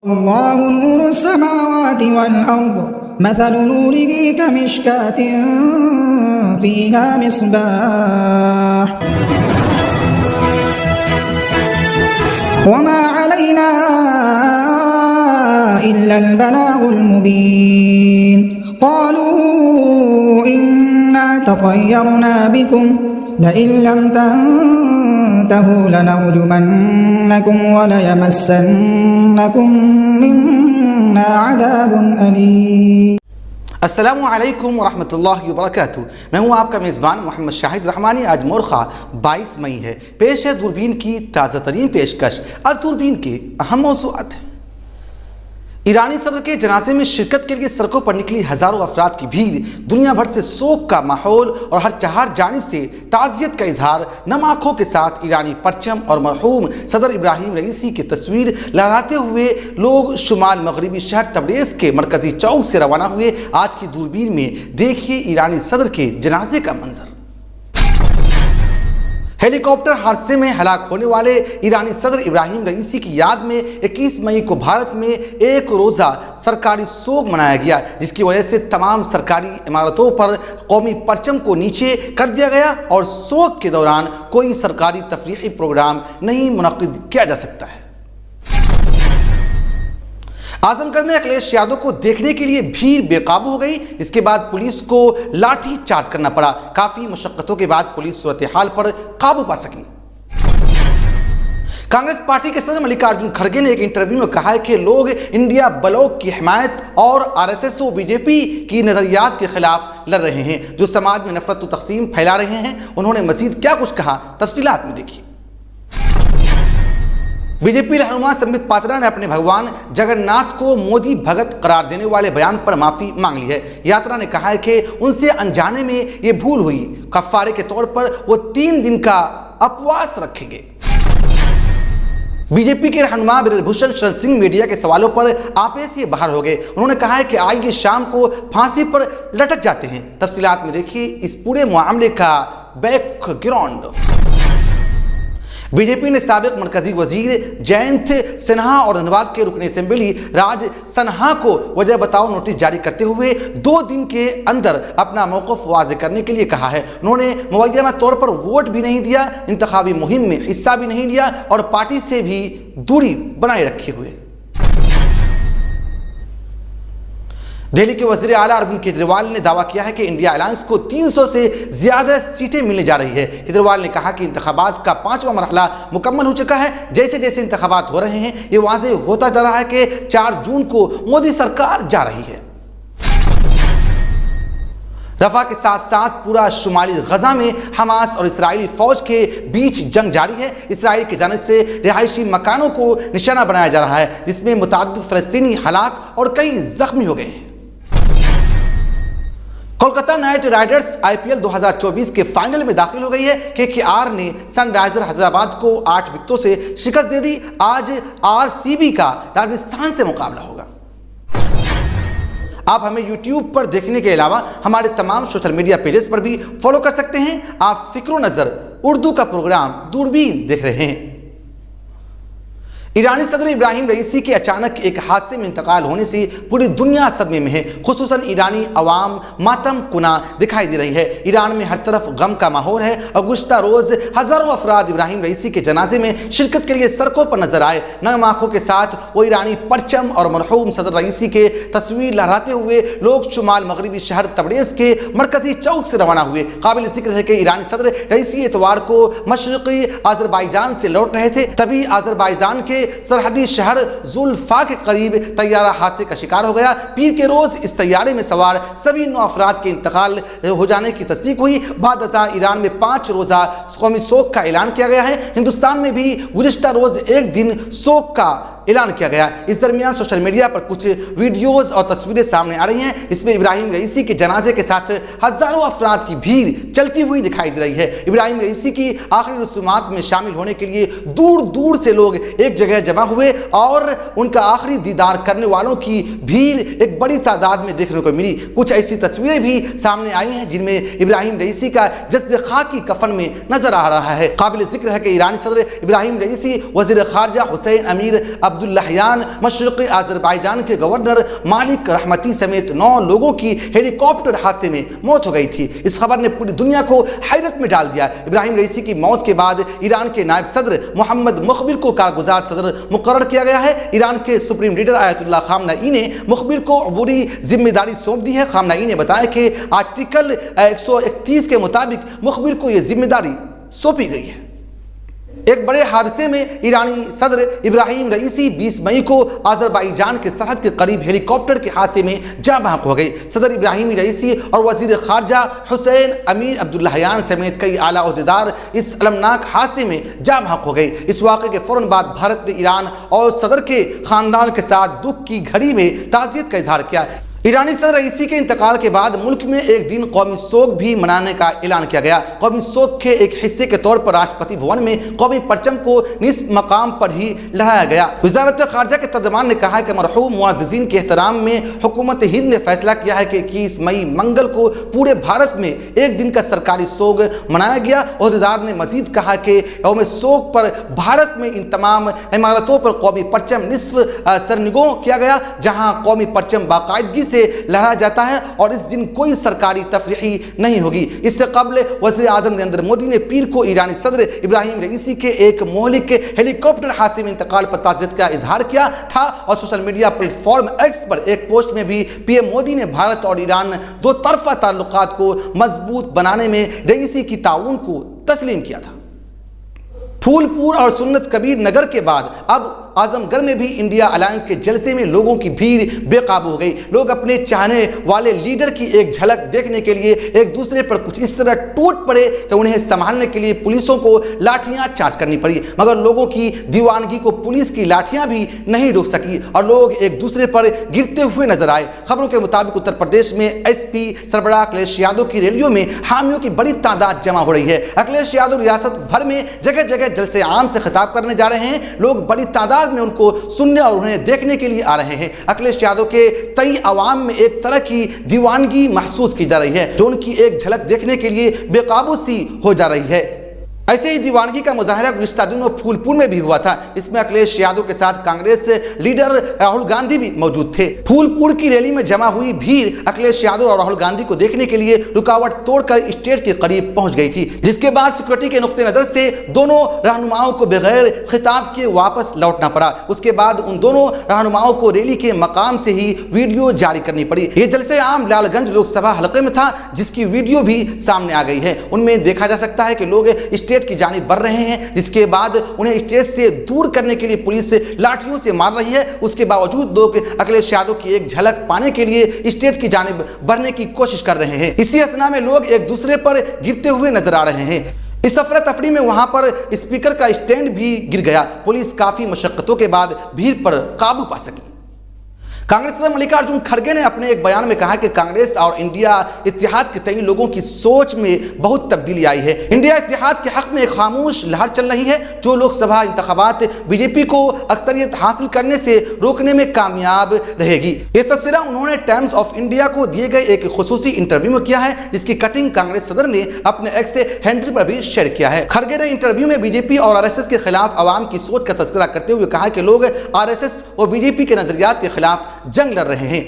الله نور السماوات والأرض مثل نوره كمشكاة فيها مصباح وما علينا إلا البلاغ المبين قالوا إنا تطيرنا بكم لئن لم تنتهوا لنرجمنكم وليمسنكم منا عذاب أليم. السلام علیکم ورحمۃ اللہ وبرکاتہ. میں ہوں آپ کا میزبان محمد شاہد رحمانی. آج مورخہ 22 مئی ہے. پیش ہے دوربین کی تازہ ترین پیشکش. آج دوربین کے اہم موضوعات ہیں. ایرانی صدر کے جنازے میں شرکت کے لیے سڑکوں پر نکلی ہزاروں افراد کی بھیڑ، دنیا بھر سے سوگ کا ماحول اور ہر جانب سے تعزیت کا اظہار. نم آنکھوں کے ساتھ ایرانی پرچم اور مرحوم صدر ابراہیم رئیسی کی تصویر لہراتے ہوئے لوگ شمال مغربی شہر تبریز کے مرکزی چوک سے روانہ ہوئے. آج کی دوربین میں دیکھیے ایرانی صدر کے جنازے کا منظر. ہیلی کاپٹر حادثے میں ہلاک ہونے والے ایرانی صدر ابراہیم رئیسی کی یاد میں 21 مئی کو بھارت میں ایک روزہ سرکاری سوگ منایا گیا، جس کی وجہ سے تمام سرکاری عمارتوں پر قومی پرچم کو نیچے کر دیا گیا اور سوگ کے دوران کوئی سرکاری تفریحی پروگرام نہیں منعقد کیا جا سکتا ہے. اعظم گڑھ میں اکھلیش یادو کو دیکھنے کے لیے بھیڑ بے قابو ہو گئی، اس کے بعد پولیس کو لاٹھی چارج کرنا پڑا. کافی مشقتوں کے بعد پولیس صورتحال پر قابو پا سکی. کانگریس پارٹی کے صدر ملکارجن کھڑگے نے ایک انٹرویو میں کہا ہے کہ لوگ انڈیا بلاک کی حمایت اور RSS و BJP کی نظریات کے خلاف لڑ رہے ہیں جو سماج میں نفرت و تقسیم پھیلا رہے ہیں. انہوں نے مزید کیا کچھ کہا، تفصیلات میں دیکھیے. BJP رہنما سمبت پاترا نے اپنے بھگوان جگن ناتھ کو مودی بھگت قرار دینے والے بیان پر معافی مانگ لی ہے. یاترا نے کہا ہے کہ ان سے انجانے میں یہ بھول ہوئی. کفارے کے طور پر وہ 3 دن کا اپواس رکھیں گے. BJP کے رہنما برج بھوشن شرن سنگھ میڈیا کے سوالوں پر آپے سے باہر ہو گئے. انہوں نے کہا ہے کہ آئیے شام کو پھانسی پر لٹک جاتے ہیں. تفصیلات میں دیکھیے اس پورے معاملے کا بیک گراؤنڈ. BJP نے سابق مرکزی وزیر جینت سنہا اور دھنباد کے رکن اسمبلی راج سنہا کو وجہ بتاؤ نوٹس جاری کرتے ہوئے 2 دن کے اندر اپنا موقف واضح کرنے کے لیے کہا ہے. انہوں نے معینہ طور پر ووٹ بھی نہیں دیا، انتخابی مہم میں حصہ بھی نہیں لیا اور پارٹی سے بھی دوری بنائے رکھے ہوئے. دہلی کے وزیر اعلیٰ اروند کیجریوال نے دعویٰ کیا ہے کہ انڈیا الائنس کو 300 سے زیادہ سیٹیں ملنے جا رہی ہے. کیجریوال نے کہا کہ انتخابات کا 5واں مرحلہ مکمل ہو چکا ہے. جیسے جیسے انتخابات ہو رہے ہیں یہ واضح ہوتا جا رہا ہے کہ 4 جون کو مودی سرکار جا رہی ہے. رفح کے ساتھ ساتھ پورا شمالی غزہ میں حماس اور اسرائیلی فوج کے بیچ جنگ جاری ہے. اسرائیل کی جانب سے رہائشی مکانوں کو نشانہ بنایا جا رہا ہے جس میں متعدد فلسطینی ہلاک اور کئی زخمی ہو گئے ہیں. کولکتہ نائٹ رائڈرز IPL 2024 کے فائنل میں داخل ہو گئی ہے. KKR نے سن رائزر حیدرآباد کو 8 وکٹوں سے شکست دے دی. آج RCB کا راجستھان سے مقابلہ ہوگا. آپ ہمیں YouTube پر دیکھنے کے علاوہ ہمارے تمام سوشل میڈیا پیجز پر بھی فالو کر سکتے ہیں. آپ فکر و نظر اردو کا پروگرام دوربین دیکھ رہے ہیں. ایرانی صدر ابراہیم رئیسی کے اچانک ایک حادثے میں انتقال ہونے سے پوری دنیا صدمے میں ہے. خصوصاً ایرانی عوام ماتم کنا دکھائی دے رہی ہے. ایران میں ہر طرف غم کا ماحول ہے اور گزشتہ روز ہزاروں افراد ابراہیم رئیسی کے جنازے میں شرکت کے لیے سڑکوں پر نظر آئے. نم آنکھوں کے ساتھ وہ ایرانی پرچم اور مرحوم صدر رئیسی کے تصویر لہراتے ہوئے لوگ شمال مغربی شہر تبریز کے مرکزی چوک سے روانہ ہوئے. قابل ذکر ہے کہ ایرانی صدر رئیسی اتوار کو مشرقی آذربائیجان سے لوٹ رہے تھے. تبھی آذربائیجان کے سرحدی شہر زولفا کے قریب طیارہ حادثے کا شکار ہو گیا. پیر کے روز اس طیارے میں سوار سبھی 9 افراد کے انتقال ہو جانے کی تصدیق ہوئی. بعد ازاں ایران میں 5 روزہ قومی سوگ کا اعلان کیا گیا ہے. ہندوستان میں بھی گزشتہ روز 1 دن سوگ کا اعلان کیا گیا. اس درمیان سوشل میڈیا پر کچھ ویڈیوز اور تصویریں سامنے آ رہی ہیں. اس میں ابراہیم رئیسی کے جنازے کے ساتھ ہزاروں افراد کی بھیڑ چلتی ہوئی دکھائی دے رہی ہے. ابراہیم رئیسی کی آخری رسومات میں شامل ہونے کے لیے دور دور سے لوگ ایک جگہ جگہ جمع ہوئے اور ان کا آخری دیدار کرنے والوں کی بھیڑ ایک بڑی تعداد میں دیکھنے کو ملی۔ کچھ ایسی تصویریں بھی سامنے آئی ہیں جن میں ابراہیم رئیسی کا جسد خاکی کفن میں نظر آ رہا ہے۔ قابل ذکر ہے کہ ایرانی صدر ابراہیم رئیسی، وزیر خارجہ حسین امیر عبداللہیان، مشرقی آذربائیجان کے گورنر مالک رحمتی سمیت 9 لوگوں کی ہیلی کاپٹر حادثے میں موت ہو گئی تھی۔ اس خبر نے پوری دنیا کو حیرت میں ڈال دیا۔ ابراہیم رئیسی کی موت کے بعد ایران کے نائب صدر محمد مخبر کو کارگزار صدر مقرر کیا گیا ہے۔ ایران کے سپریم لیڈر آیت اللہ خامنئی نے مخبر کو عبوری ذمہ داری سونپ دی ہے۔ خامنئی نے بتایا کہ آرٹیکل 131 کے مطابق مخبر کو یہ ذمہ داری سونپی گئی ہے۔ ایک بڑے حادثے میں ایرانی صدر ابراہیم رئیسی 20 مئی کو آذربائیجان کے سرحد کے قریب ہیلی کاپٹر کے حادثے میں جاں بحق ہو گئے۔ صدر ابراہیم رئیسی اور وزیر خارجہ حسین امیر عبداللہیان سمیت کئی اعلیٰ عہدیدار اس المناک حادثے میں جاں بحق ہو گئے۔ اس واقعے کے فوراً بعد بھارت نے ایران اور صدر کے خاندان کے ساتھ دکھ کی گھڑی میں تعزیت کا اظہار کیا۔ ایرانی صدر رئیسی کے انتقال کے بعد ملک میں ایک دن قومی سوگ بھی منانے کا اعلان کیا گیا۔ قومی سوگ کے ایک حصے کے طور پر راشٹرپتی بھون میں قومی پرچم کو نصف مقام پر ہی لہرایا گیا۔ وزارت خارجہ کے ترجمان نے کہا کہ مرحوم معززین کے احترام میں حکومت ہند نے فیصلہ کیا ہے کہ 21 مئی منگل کو پورے بھارت میں ایک دن کا سرکاری سوگ منایا گیا۔ عہدیدار نے مزید کہا کہ یوم سوگ پر بھارت میں ان تمام عمارتوں پر قومی پرچم نصف سرنگوں کیا گیا جہاں قومی پرچم باقاعدگی سے لہرایا جاتا ہے اور اس دن کوئی سرکاری تفریح نہیں ہوگی۔ اس سے قبل وزیر اعظم نریندر مودی نے پیر کو ایرانی صدر ابراہیم رئیسی کے ایک مہلک ہیلی کاپٹر حادثے میں انتقال پر تعزیت کا اظہار کیا تھا اور social media platform X پر ایک پوسٹ میں بھی پی ایم مودی نے بھارت اور ایران دو طرفہ تعلقات کو مضبوط بنانے میں رئیسی کی تعاون کو تسلیم کیا تھا۔ پھول پور اور سنت کبیر نگر کے بعد اب اعظم گڑھ میں بھی انڈیا الائنس کے جلسے میں لوگوں کی بھیڑ بے قابو ہو گئی۔ لوگ اپنے چاہنے والے لیڈر کی ایک جھلک دیکھنے کے لیے ایک دوسرے پر کچھ اس طرح ٹوٹ پڑے کہ انہیں سنبھالنے کے لیے پولیسوں کو لاٹھیاں چارج کرنی پڑی، مگر لوگوں کی دیوانگی کو پولیس کی لاٹھیاں بھی نہیں روک سکی اور لوگ ایک دوسرے پر گرتے ہوئے نظر آئے۔ خبروں کے مطابق اتر پردیش میں ایس پی سربراہ اکھلیش یادو کی ریلیوں میں حامیوں کی بڑی تعداد جمع ہو رہی ہے۔ اکھلیش یادو ریاست بھر میں جگہ جگہ جلسے عام سے خطاب کرنے جا رہے ہیں۔ لوگ بڑی تعداد میں ان کو سننے اور انہیں دیکھنے کے لیے آ رہے ہیں۔ اکھلیش یادو کے تئی عوام میں ایک طرح کی دیوانگی محسوس کی جا رہی ہے جو ان کی ایک جھلک دیکھنے کے لیے بے قابو سی ہو جا رہی ہے۔ ایسے ہی دیوانگی کا مظاہرہ گزشتہ دنوں پھول پور میں بھی ہوا تھا۔ اس میں اکھلیش یادو کے ساتھ کانگریس لیڈر راہل گاندھی بھی موجود تھے۔ پھول پور کی ریلی میں جمع ہوئی بھیڑ اکھلیش یادو اور راہل گاندھی کو دیکھنے کے لیے رکاوٹ توڑ کر اسٹیج کے قریب پہنچ گئی تھی، جس کے بعد سیکورٹی کے نقطہ نظر سے دونوں رہنماؤں کو بغیر خطاب کے واپس لوٹنا پڑا۔ اس کے بعد ان دونوں رہنماؤں کو ریلی کے مقام سے ہی ویڈیو جاری کرنی پڑی۔ یہ جلسہ عام لال گنج لوک سبھا حلقے میں تھا جس کی ویڈیو بھی سامنے آ گئی ہے۔ ان میں دیکھا جا سکتا ہے کہ لوگ اسٹیج کی جانب بڑھ رہے ہیں، جس کے بعد انہیں اسٹیج سے دور کرنے کے لیے پولیس لاٹھیوں سے مار رہی ہے۔ اس کے باوجود لوگ اکھلیش یادو کی ایک جھلک پانے کے لیے اسٹیج کی جانب بڑھنے کی کوشش کر رہے ہیں۔ اسی اثنا میں لوگ ایک دوسرے پر گرتے ہوئے نظر آ رہے ہیں۔ اس افراتفری میں وہاں پر اسپیکر کا اسٹینڈ بھی گر گیا۔ پولیس کافی مشقتوں کے بعد بھیڑ پر قابو پا سکی۔ کانگریس صدر ملکارجن کھڑگے نے اپنے ایک بیان میں کہا کہ کانگریس اور انڈیا اتحاد کے تئیں لوگوں کی سوچ میں بہت تبدیلی آئی ہے۔ انڈیا اتحاد کے حق میں ایک خاموش لہر چل رہی ہے جو لوک سبھا انتخابات بی جے پی کو اکثریت حاصل کرنے سے روکنے میں کامیاب رہے گی۔ یہ تبصرہ انہوں نے ٹائمز آف انڈیا کو دیے گئے ایک خصوصی انٹرویو میں کیا ہے، جس کی کٹنگ کانگریس صدر نے اپنے ایکس ہینڈل پر بھی شیئر کیا ہے۔ کھڑگے نے انٹرویو میں بی جے پی اور آر ایس ایس کے خلاف عوام کی سوچ کا تذکرہ کرتے ہوئے کہا کہ لوگ آر ایس ایس اور بی جے پی کے نظریات کے خلاف جنگ لڑ رہے ہیں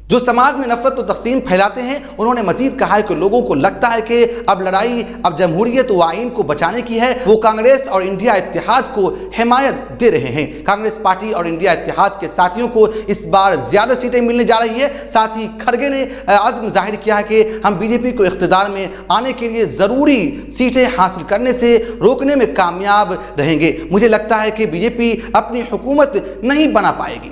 جو سماج میں نفرت و تقسیم پھیلاتے ہیں۔ انہوں نے مزید کہا ہے کہ لوگوں کو لگتا ہے کہ اب لڑائی اب جمہوریت و آئین کو بچانے کی ہے، وہ کانگریس اور انڈیا اتحاد کو حمایت دے رہے ہیں۔ کانگریس پارٹی اور انڈیا اتحاد کے ساتھیوں کو اس بار زیادہ سیٹیں ملنے جا رہی ہے۔ ساتھ ہی کھڑگے نے عزم ظاہر کیا ہے کہ ہم بی جے پی کو اقتدار میں آنے کے لیے ضروری سیٹیں حاصل کرنے سے روکنے میں کامیاب رہیں گے۔ مجھے لگتا ہے کہ بی جے پی اپنی حکومت نہیں بنا پائے گی۔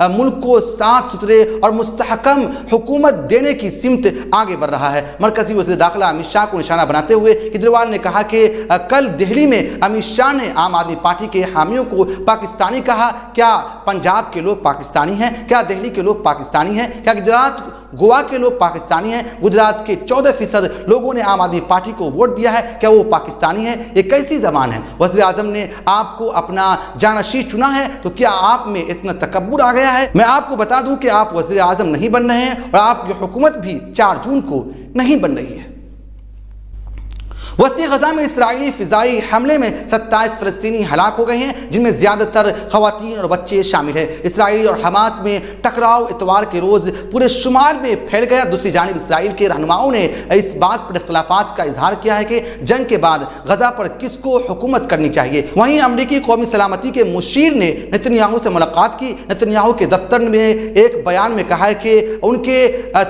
ملک کو صاف ستھرے اور مستحکم حکومت دینے کی سمت آگے بڑھ رہا ہے۔ مرکزی وزیر داخلہ امت شاہ کو نشانہ بناتے ہوئے کیجریوال نے کہا کہ کل دہلی میں امت شاہ نے عام آدمی پارٹی کے حامیوں کو پاکستانی کہا۔ کیا پنجاب کے لوگ پاکستانی ہیں؟ کیا دہلی کے لوگ پاکستانی ہیں؟ کیا گجرات گوا کے لوگ پاکستانی ہیں؟ گجرات کے 14% لوگوں نے عام آدمی پارٹی کو ووٹ دیا ہے، کیا وہ پاکستانی ہیں؟ یہ کیسی زبان ہے؟ وزیر اعظم نے آپ کو اپنا جانشین چنا ہے تو کیا آپ میں اتنا تکبر آ گیا ہے؟ میں آپ کو بتا دوں کہ آپ وزیر اعظم نہیں بن رہے ہیں اور آپ کی حکومت بھی 4 جون کو نہیں بن رہی ہے۔ وسطی غزہ میں اسرائیلی فضائی حملے میں 27 فلسطینی ہلاک ہو گئے ہیں، جن میں زیادہ تر خواتین اور بچے شامل ہیں۔ اسرائیل اور حماس میں ٹکراؤ اتوار کے روز پورے شمال میں پھیل گیا۔ دوسری جانب اسرائیل کے رہنماؤں نے اس بات پر اختلافات کا اظہار کیا ہے کہ جنگ کے بعد غزہ پر کس کو حکومت کرنی چاہیے۔ وہیں امریکی قومی سلامتی کے مشیر نے نتنیاہو سے ملاقات کی۔ نتنیاہو کے دفتر میں ایک بیان میں کہا ہے کہ ان کے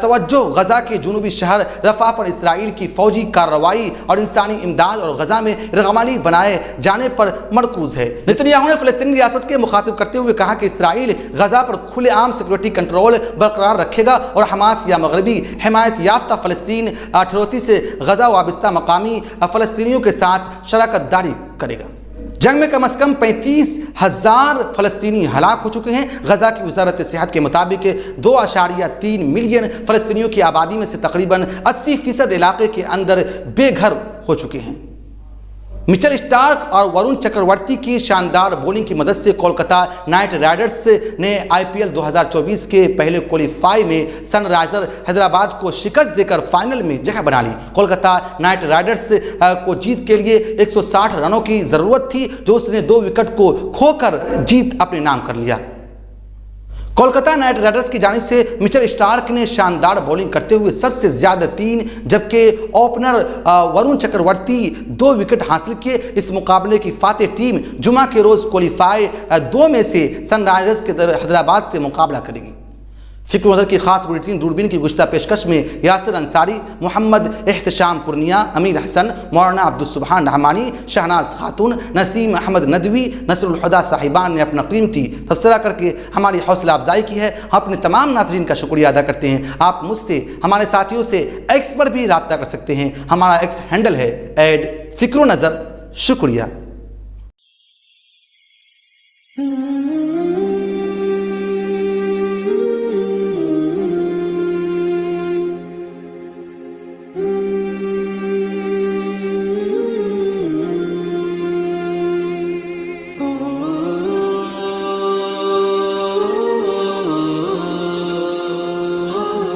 توجہ غزہ کے جنوبی شہر رفح پر اسرائیل کی فوجی کارروائی اور انسانی امداد اور غزہ میں رغمالی بنائے جانے پر مرکوز ہے۔ نتنیاہو نے فلسطینی ریاست کے مخاطب کرتے ہوئے کہا کہ اسرائیل غزہ پر کھلے عام سیکورٹی کنٹرول برقرار رکھے گا اور حماس یا مغربی حمایت یافتہ فلسطین اٹھارٹی سے غزہ وابستہ مقامی فلسطینیوں کے ساتھ شراکت داری کرے گا۔ جنگ میں کم از کم 35,000 فلسطینی ہلاک ہو چکے ہیں۔ غزہ کی وزارت صحت کے مطابق 2.3 ملین فلسطینیوں کی آبادی میں سے تقریباً 80% علاقے کے اندر بے گھر ہو چکے ہیں۔ مچل اسٹارک اور ورون چکرورتی کی شاندار بولنگ کی مدد سے کولکتہ نائٹ رائڈرز نے IPL 2024 کے پہلے کوالیفائی میں سن رائزر حیدرآباد کو شکست دے کر فائنل میں جگہ بنا لی۔ کولکتہ نائٹ رائڈرز کو جیت کے لیے 160 رنوں کی ضرورت تھی، جو اس نے 2 وکٹ کو کھو کر جیت اپنے نام کر لیا۔ کولکتہ نائٹ رائڈرز کی جانب سے مچل اسٹارک نے شاندار بولنگ کرتے ہوئے سب سے زیادہ 3 جبکہ اوپنر ورون چکرورتی 2 وکٹ حاصل کیے۔ اس مقابلے کی فاتح ٹیم جمعہ کے روز کوالیفائی 2 میں سے سن رائزرز کے حیدرآباد سے مقابلہ کرے گی۔ فکر نظر کی خاص بلیٹن دوربین کی گزشتہ پیشکش میں یاسر انصاری، محمد احتشام پورنیہ، امیر حسن، مولانا عبدالسبحان رحمانی، شہناز خاتون، نسیم احمد ندوی، نصر الہدیٰ صاحبان نے اپنا قیمتی تبصرہ کر کے ہماری حوصلہ افزائی کی ہے۔ ہم اپنے تمام ناظرین کا شکریہ ادا کرتے ہیں۔ آپ مجھ سے، ہمارے ساتھیوں سے ایکس پر بھی رابطہ کر سکتے ہیں۔ ہمارا ایکس ہینڈل ہے @فکر نظر۔ شکریہ۔